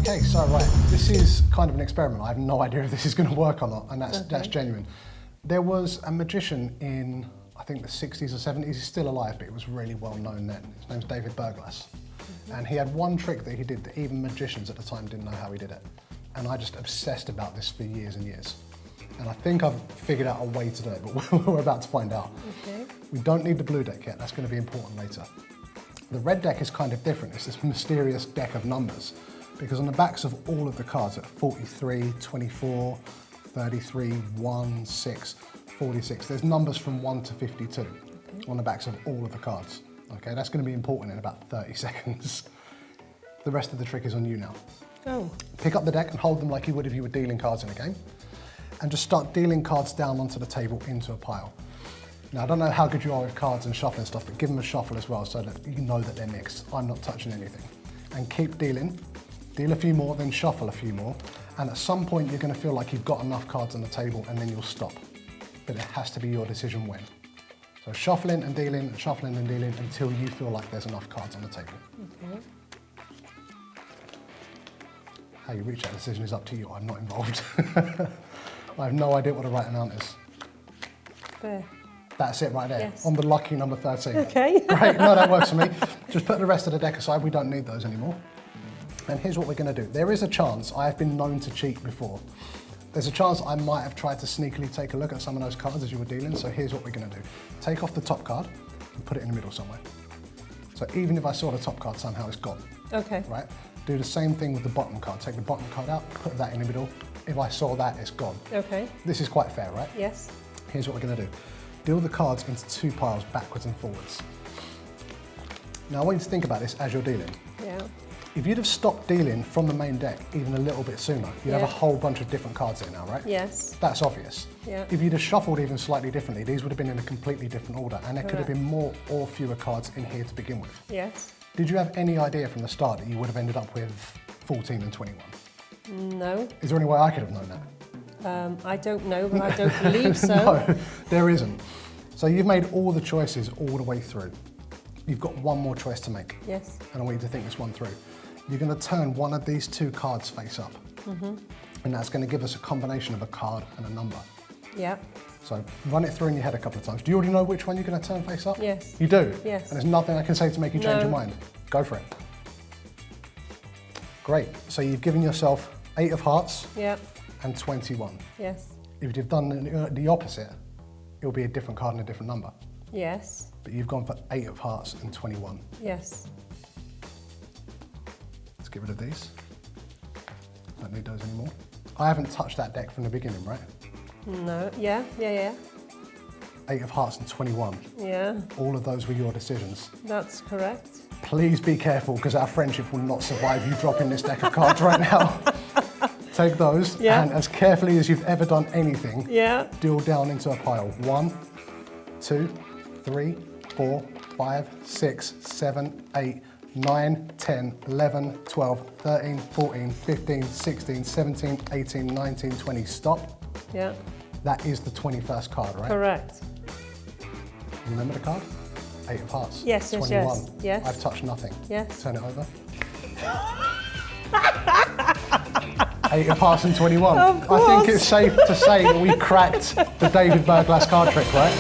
Okay, so right, this is kind of an experiment. I have no idea if this is going to work or not, and that's genuine. There was a magician in, I think, the 60s or 70s. He's still alive, but he was really well known then. His name's David Burglass. And he had one trick that he did that even magicians at the time didn't know how he did it. And I just obsessed about this for years and years. And I think I've figured out a way to do it, but we're about to find out. Okay. We don't need the blue deck yet. That's going to be important later. The red deck is kind of different. It's this mysterious deck of numbers, because on the backs of all of the cards at 43, 24, 33, 1, 6, 46, there's numbers from 1 to 52 on the backs of all of the cards. Okay, that's going to be important in about 30 seconds. The rest of the trick is on you now. Oh. Pick up the deck and hold them like you would if you were dealing cards in a game, and just start dealing cards down onto the table into a pile. Now, I don't know how good you are with cards and shuffling stuff, but give them a shuffle as well so that you know that they're mixed. I'm not touching anything. And keep dealing. Deal a few more, then shuffle a few more. And at some point, you're going to feel like you've got enough cards on the table, and then you'll stop. But it has to be your decision when. So shuffling and dealing until you feel like there's enough cards on the table. Okay. How you reach that decision is up to you. I'm not involved. I have no idea what the right amount is. There. That's it right there, Yes. on the lucky number 13. Okay. Great, no, that works for me. Just put the rest of the deck aside, we don't need those anymore. And here's what we're gonna do. There is a chance, I have been known to cheat before. There's a chance I might have tried to sneakily take a look at some of those cards as you were dealing, so here's what we're gonna do. Take off the top card and put it in the middle somewhere. So even if I saw the top card, somehow it's gone, Okay. right? Do the same thing with the bottom card. Take the bottom card out, put that in the middle. If I saw that, it's gone. Okay. This is quite fair, right? Yes. Here's what we're gonna do. Deal the cards into two piles, backwards and forwards. Now I want you to think about this as you're dealing. Yeah. If you'd have stopped dealing from the main deck even a little bit sooner, you'd have a Yeah. whole bunch of different cards there now, right? Yes. That's obvious. Yeah. If you'd have shuffled even slightly differently, these would have been in a completely different order, and there could have Correct. been more or fewer cards in here to begin with. Yes. Did you have any idea from the start that you would have ended up with 14 and 21? No. Is there any way I could have known that? I don't know, but I don't believe so. No, there isn't. So you've made all the choices all the way through. You've got one more choice to make. Yes. And I want you to think this one through. You're going to turn one of these two cards face up. And that's going to give us a combination of a card and a number. Yeah. So run it through in your head a couple of times. Do you already know which one you're going to turn face up? Yes. You do? Yes. And there's nothing I can say to make you change your No. mind? Go for it. Great. So you've given yourself 8 of hearts Yeah. and 21. Yes. If you've done the opposite, it'll be a different card and a different number. Yes. But you've gone for 8 of hearts and 21. Yes. Let's get rid of these. Don't need those anymore. I haven't touched that deck from the beginning, right? No. Yeah. Yeah. Yeah. 8 of hearts and 21. Yeah. All of those were your decisions. That's correct. Please be careful, because our friendship will not survive you dropping this deck of cards right now. Take those, Yeah. and as carefully as you've ever done anything, Yeah. deal down into a pile. 1, 2, 3, 4, 5, 6, 7, 8, 9, 10, 11, 12, 13, 14, 15, 16, 17, 18, 19, 20. Stop. Yeah. That is the 21st card, right? Correct. Remember the card? 8 of hearts. Yes, yes, 21. yes, yes. I've touched nothing. Yes. Turn it over. 8 of hearts and 21. Of I think course. it's safe to say that we cracked the David Burglass card trick, right?